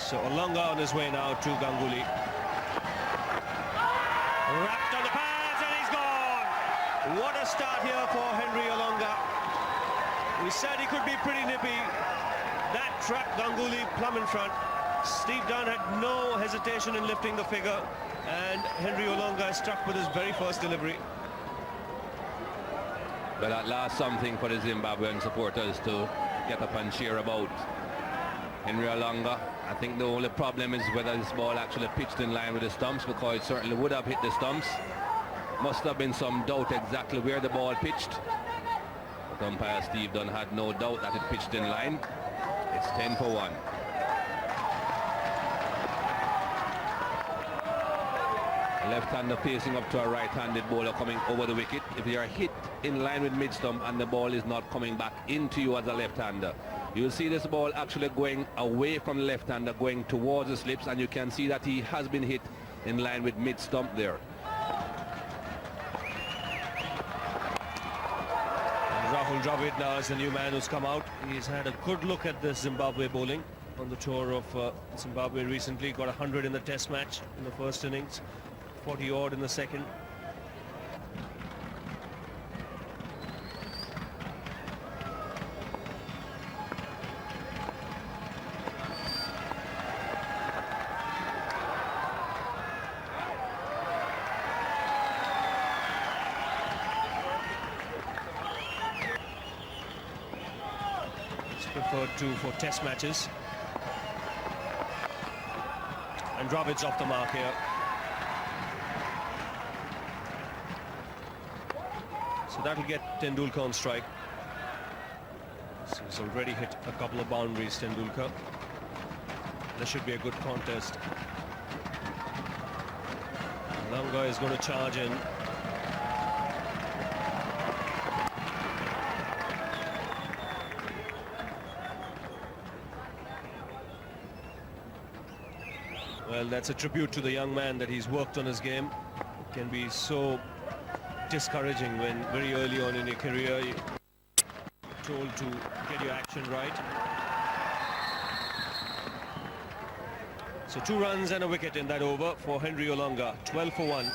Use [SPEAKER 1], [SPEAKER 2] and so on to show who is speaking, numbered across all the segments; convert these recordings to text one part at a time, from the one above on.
[SPEAKER 1] So Olonga on his way now to Ganguly. Wrapped on the pads and he's gone! What a start here for Henry Olonga. We said he could be pretty nippy. That trapped Ganguly plumb in front. Steve Dunn had no hesitation in lifting the figure, and Henry Olonga struck with his very first delivery.
[SPEAKER 2] But at last, something for the Zimbabwean supporters to get up and cheer about. Henry Olonga, I think the only problem is whether this ball actually pitched in line with the stumps, because it certainly would have hit the stumps. Must have been some doubt exactly where the ball pitched. But umpire Steve Dunn had no doubt that it pitched in line. It's 10 for 1. Left-hander facing up to a right-handed bowler coming over the wicket. If you are hit in line with mid-stump and the ball is not coming back into you as a left-hander, you'll see this ball actually going away from the left-hander, going towards the slips, and you can see that he has been hit in line with mid-stump there.
[SPEAKER 1] And Rahul Dravid now is the new man who's come out. He's had a good look at the Zimbabwe bowling on the tour of Zimbabwe recently. Got 100 in the test match in the first innings. 40 odd in the second. It's preferred to for test matches. And Dravid's off the mark here. So that'll get Tendulkar on strike. So he's already hit a couple of boundaries, Tendulkar. This should be a good contest. Olonga is going to charge in. Well, that's a tribute to the young man that he's worked on his game. It can be so discouraging when very early on in your career you're told to get your action right. So 2 runs and a wicket in that over for Henry Olonga. 12 for 1.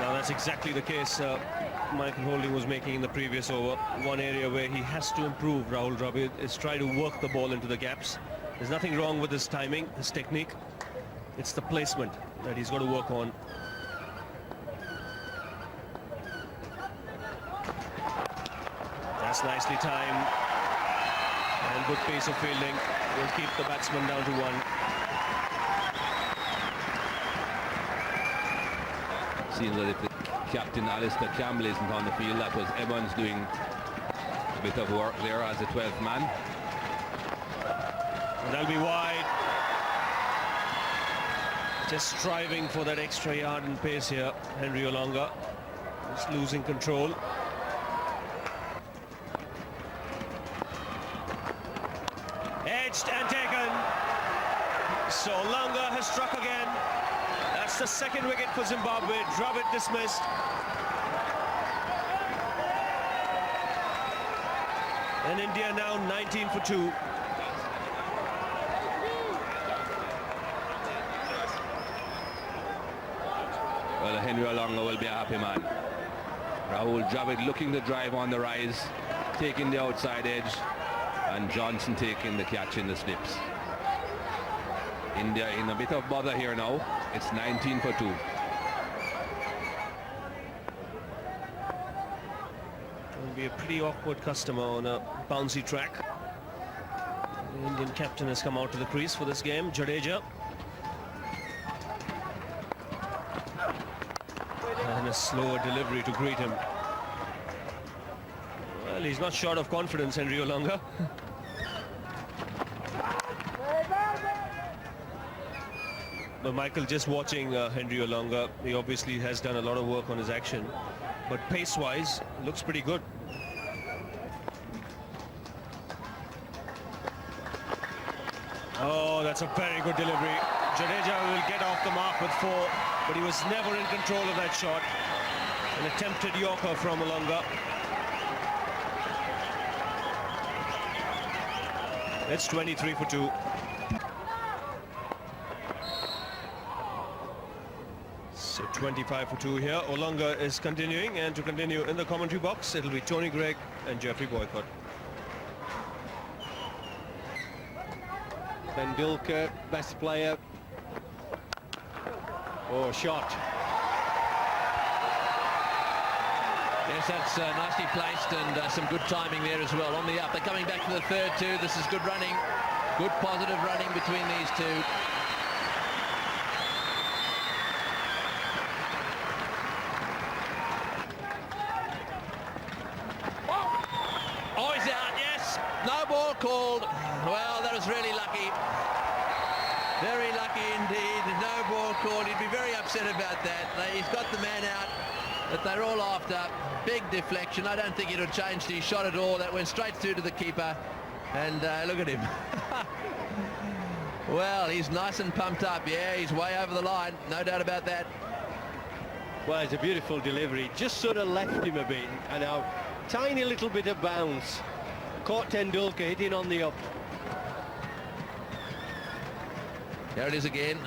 [SPEAKER 1] Now that's exactly the case Michael Holding was making in the previous over. One area where he has to improve, Rahul Dravid, is try to work the ball into the gaps. There's nothing wrong with his timing, his technique. It's the placement that he's got to work on. That's nicely timed. And good pace of fielding will keep the batsman down to 1.
[SPEAKER 2] Seems as if the captain Alistair Campbell isn't on the field. That was Evans doing a bit of work there as the 12th man.
[SPEAKER 1] And that'll be wide. Just striving for that extra yard in pace here, Henry Olonga. Just losing control. Edged and taken. So Olonga has struck again. That's the second wicket for Zimbabwe. Dravid dismissed. And India now 19 for 2.
[SPEAKER 2] Well, Henry Olonga will be a happy man. Rahul Dravid looking to drive on the rise, taking the outside edge, and Johnson taking the catch in the slips. India in a bit of bother here now. It's 19 for 2.
[SPEAKER 1] Will be a pretty awkward customer on a bouncy track. The Indian captain has come out to the crease for this game, Jadeja. And a slower delivery to greet him. Well, he's not short of confidence, Henry Olonga. But Michael, just watching Henry Olonga, he obviously has done a lot of work on his action. But pace-wise, looks pretty good. Oh, that's a very good delivery. Jadeja will get off the mark with 4, but he was never in control of that shot. An attempted Yorker from Olonga. It's 23 for 2. So 25 for 2 here. Olonga is continuing, and to continue in the commentary box, it'll be Tony Gregg and Jeffrey Boycott.
[SPEAKER 3] Tendulkar, best player. Oh, shot.
[SPEAKER 4] Yes, that's nicely placed, and some good timing there as well. On the up, they're coming back for the third too. This is good running, good positive running between these two. Oh, he's out, yes. No ball called. Well, that was really lucky. Very lucky indeed. No ball called. He'd be very upset about that. He's got the man out that they're all after. Big deflection. I don't think he'd have changed his shot at all. That went straight through to the keeper. And look at him. Well, he's nice and pumped up. Yeah, he's way over the line. No doubt about that.
[SPEAKER 3] Well, it's a beautiful delivery. Just sort of left him a bit, and a tiny little bit of bounce. Caught Tendulkar hitting on the up.
[SPEAKER 4] There it is again.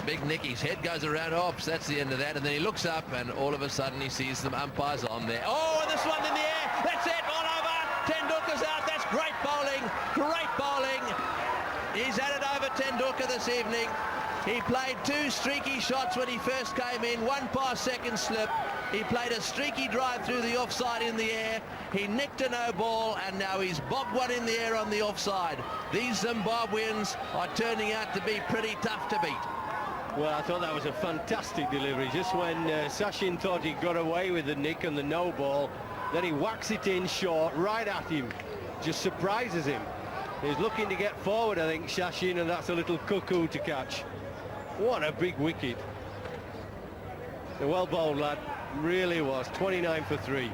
[SPEAKER 4] Big Nick, his head goes around. Oops, that's the end of that. And then he looks up, and all of a sudden he sees some umpires on there. Oh, and this one in the air. That's it, all over. Tendulkar's out. That's great bowling. Great bowling. He's had it over Tendulkar this evening. He played 2 streaky shots when he first came in. 1 past second slip. He played a streaky drive through the offside in the air. He nicked a no ball, and now he's bobbed one in the air on the offside. These Zimbabweans are turning out to be pretty tough to beat.
[SPEAKER 3] Well, I thought that was a fantastic delivery. Just when Sachin thought he got away with the nick and the no ball, then he whacks it in short, right at him. Just surprises him. He's looking to get forward, I think, Sachin, and that's a little cuckoo to catch. What a big wicket. A well bowled lad, really was. 29 for 3.